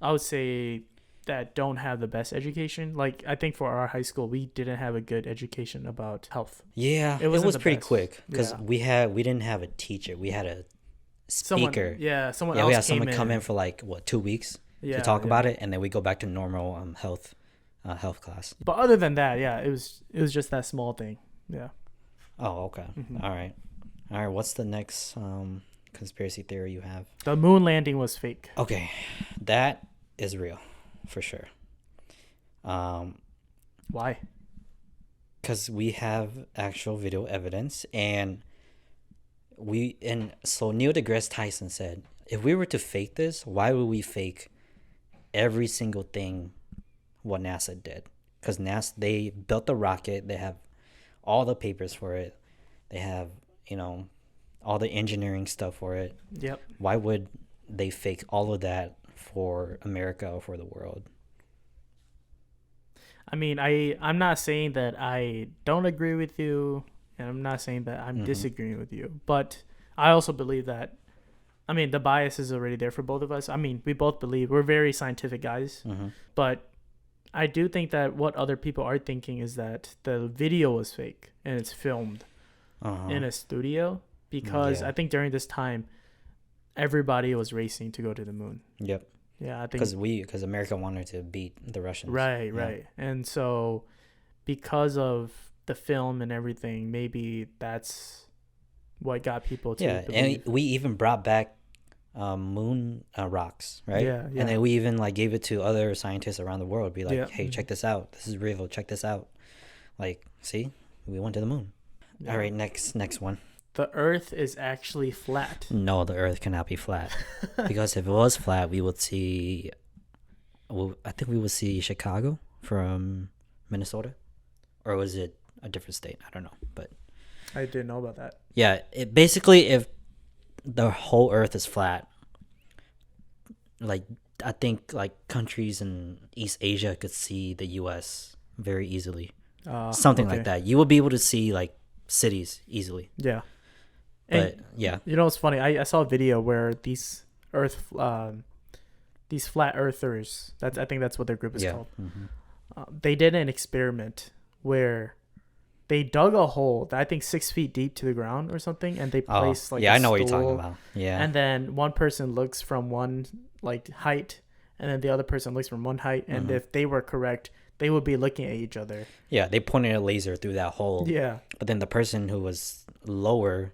[SPEAKER 1] I would say, that don't have the best education. Like I think for our high school, we didn't have a good education about health.
[SPEAKER 2] Yeah,
[SPEAKER 1] It
[SPEAKER 2] it
[SPEAKER 1] wasn't
[SPEAKER 2] was
[SPEAKER 1] the
[SPEAKER 2] pretty
[SPEAKER 1] best.
[SPEAKER 2] quick because
[SPEAKER 1] Yeah.
[SPEAKER 2] we didn't have a teacher. We had a
[SPEAKER 1] Someone
[SPEAKER 2] speaker.
[SPEAKER 1] someone
[SPEAKER 2] Yeah,
[SPEAKER 1] else
[SPEAKER 2] we had
[SPEAKER 1] came
[SPEAKER 2] someone
[SPEAKER 1] in.
[SPEAKER 2] come in for like what 2 weeks
[SPEAKER 1] Yeah,
[SPEAKER 2] to talk
[SPEAKER 1] yeah.
[SPEAKER 2] about it, and then we go back to normal health class.
[SPEAKER 1] But other than that, yeah, it was just that small thing. Yeah.
[SPEAKER 2] Oh, okay.
[SPEAKER 1] Mhm.
[SPEAKER 2] All right. What's the next conspiracy theory you have?
[SPEAKER 1] The moon landing was fake.
[SPEAKER 2] Okay, that is real, for sure.
[SPEAKER 1] Why?
[SPEAKER 2] Because we have actual video evidence, and so Neil deGrasse Tyson said, if we were to fake this, why would we fake every single thing what NASA did? Because NASA, they built the rocket, they have all the papers for it, they have all the engineering stuff for it.
[SPEAKER 1] Yep.
[SPEAKER 2] Why would they fake all of that for America or for the world?
[SPEAKER 1] I mean, I'm not saying that I don't agree with you, and I'm not saying that I'm disagreeing with you, but I also believe that, I mean, the bias is already there for both of us. I mean, we both believe we're very scientific guys, but I do think that what other people are thinking is that the video was fake and it's filmed in a studio, because
[SPEAKER 2] Yeah.
[SPEAKER 1] I think during this time, everybody was racing to go to the moon.
[SPEAKER 2] Yep.
[SPEAKER 1] Yeah, I think
[SPEAKER 2] Because America wanted to beat the Russians.
[SPEAKER 1] right,
[SPEAKER 2] Yeah.
[SPEAKER 1] right. And so because of the film and everything, maybe that's what got people to
[SPEAKER 2] Yeah,
[SPEAKER 1] believe.
[SPEAKER 2] and we even brought back moon rocks, right?
[SPEAKER 1] Yeah, yeah.
[SPEAKER 2] And then we even like gave it to other scientists around the world. Be like,
[SPEAKER 1] Yeah.
[SPEAKER 2] hey, check this out. This is real. Check this out. Like, see, we went to the moon.
[SPEAKER 1] Yeah.
[SPEAKER 2] All right, next one.
[SPEAKER 1] The Earth is actually flat.
[SPEAKER 2] No, the Earth cannot be flat because if it was flat, we would see. Well, I think we would see Chicago from Minnesota, or was it a different state? I don't know, but
[SPEAKER 1] I didn't know about that.
[SPEAKER 2] yeah, it basically if the whole Earth is flat, like I think like countries in East Asia could see the U.S. very easily, something like that. You will be able to see like cities easily.
[SPEAKER 1] Yeah.
[SPEAKER 2] But
[SPEAKER 1] And
[SPEAKER 2] yeah,
[SPEAKER 1] you know what's funny? I saw a video where these flat earthers, I think that's what their group is
[SPEAKER 2] yeah.
[SPEAKER 1] called.
[SPEAKER 2] Mm-hmm.
[SPEAKER 1] They did an experiment where they dug a hole that I think 6 feet deep to the ground or something, and they placed like
[SPEAKER 2] yeah,
[SPEAKER 1] a
[SPEAKER 2] I know what you're
[SPEAKER 1] stool,
[SPEAKER 2] talking about. Yeah,
[SPEAKER 1] and then one person looks from one like height, and then the other person looks from one height, and if they were correct, they would be looking at each other.
[SPEAKER 2] yeah, they pointed a laser through that hole.
[SPEAKER 1] Yeah,
[SPEAKER 2] But then the person who was lower,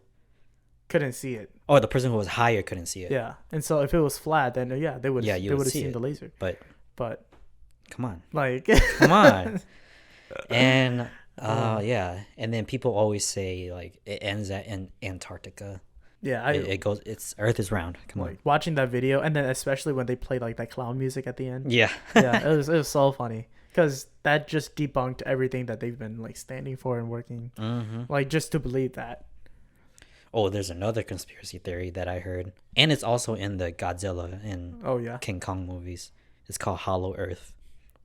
[SPEAKER 1] couldn't see it.
[SPEAKER 2] or the person who was higher couldn't see it.
[SPEAKER 1] Yeah, and so if it was flat, then they would
[SPEAKER 2] Yeah,
[SPEAKER 1] they
[SPEAKER 2] you would
[SPEAKER 1] would have
[SPEAKER 2] see
[SPEAKER 1] seen
[SPEAKER 2] it.
[SPEAKER 1] the laser.
[SPEAKER 2] But
[SPEAKER 1] But
[SPEAKER 2] come on,
[SPEAKER 1] like,
[SPEAKER 2] come on. And yeah, and then people always say like it ends at Antarctica.
[SPEAKER 1] yeah,
[SPEAKER 2] It goes. It's Earth is round. Come on.
[SPEAKER 1] like watching that video, and then especially when they played like that clown music at the end.
[SPEAKER 2] Yeah.
[SPEAKER 1] Yeah, it was so funny because that just debunked everything that they've been like standing for and working, like just to believe that.
[SPEAKER 2] Oh, there's another conspiracy theory that I heard, and it's also in the Godzilla and
[SPEAKER 1] Oh yeah,
[SPEAKER 2] King Kong movies. It's called Hollow Earth.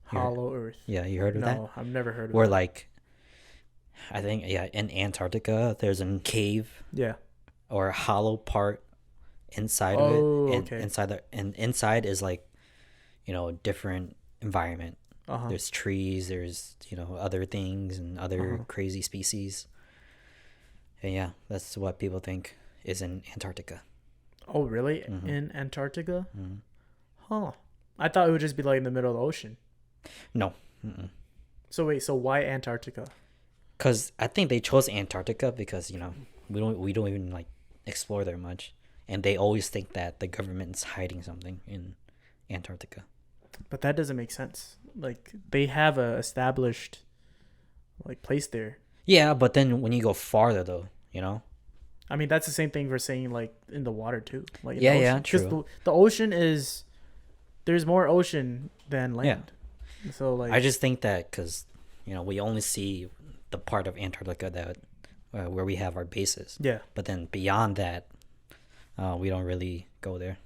[SPEAKER 1] Hollow Earth.
[SPEAKER 2] Yeah, you heard of that?
[SPEAKER 1] No, I've never heard of
[SPEAKER 2] Where
[SPEAKER 1] it.
[SPEAKER 2] like I think, yeah, in Antarctica, there's a cave
[SPEAKER 1] Yeah.
[SPEAKER 2] or a hollow part inside of
[SPEAKER 1] Oh,
[SPEAKER 2] it. And
[SPEAKER 1] okay.
[SPEAKER 2] inside is like, different environment.
[SPEAKER 1] Uh-huh.
[SPEAKER 2] There's trees, there's, other things and other
[SPEAKER 1] Uh-huh.
[SPEAKER 2] crazy species. And yeah, that's what people think is in Antarctica.
[SPEAKER 1] Oh, really?
[SPEAKER 2] Mm-hmm.
[SPEAKER 1] In Antarctica?
[SPEAKER 2] Mm-hmm.
[SPEAKER 1] Huh. I thought it would just be like in the middle of the ocean.
[SPEAKER 2] No. Mm-mm.
[SPEAKER 1] So wait, so why Antarctica?
[SPEAKER 2] Because I think they chose Antarctica because we don't even like explore there much, and they always think that the government's hiding something in Antarctica.
[SPEAKER 1] But that doesn't make sense. Like they have a established like place there.
[SPEAKER 2] Yeah, but then when you go farther though,
[SPEAKER 1] I mean, that's the same thing for saying like in the water too. Like in
[SPEAKER 2] Yeah,
[SPEAKER 1] the
[SPEAKER 2] yeah,
[SPEAKER 1] ocean. Because
[SPEAKER 2] true.
[SPEAKER 1] the ocean is there's more ocean than land. So like
[SPEAKER 2] I just think that because we only see the part of Antarctica that where we have our bases,
[SPEAKER 1] yeah.
[SPEAKER 2] but then beyond that, we don't really go there.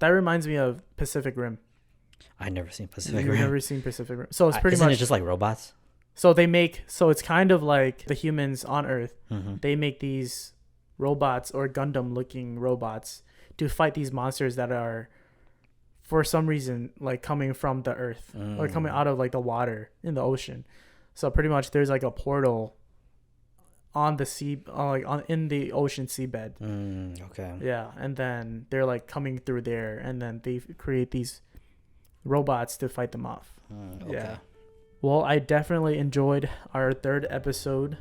[SPEAKER 1] That reminds me of Pacific Rim.
[SPEAKER 2] I never seen Pacific
[SPEAKER 1] You've
[SPEAKER 2] Rim.
[SPEAKER 1] never seen Pacific Rim. So it's pretty
[SPEAKER 2] Isn't
[SPEAKER 1] much
[SPEAKER 2] it just like robots?
[SPEAKER 1] so it's kind of like the humans on Earth.
[SPEAKER 2] Mm-hmm.
[SPEAKER 1] They make these robots or Gundam looking robots to fight these monsters that are for some reason like coming from the earth or coming out of like the water in the ocean. So pretty much there's like a portal on the sea in the ocean seabed.
[SPEAKER 2] Okay.
[SPEAKER 1] Yeah, and then they're like coming through there and then they create these robots to fight them off.
[SPEAKER 2] Okay.
[SPEAKER 1] Yeah. Well, I definitely enjoyed our third episode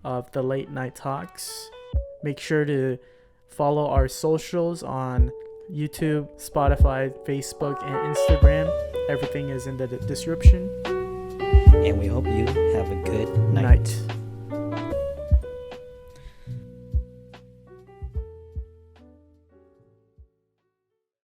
[SPEAKER 1] of the Late Night Talks. Make sure to follow our socials on YouTube, Spotify, Facebook, and Instagram. Everything is in the description.
[SPEAKER 2] And we hope you have a good night.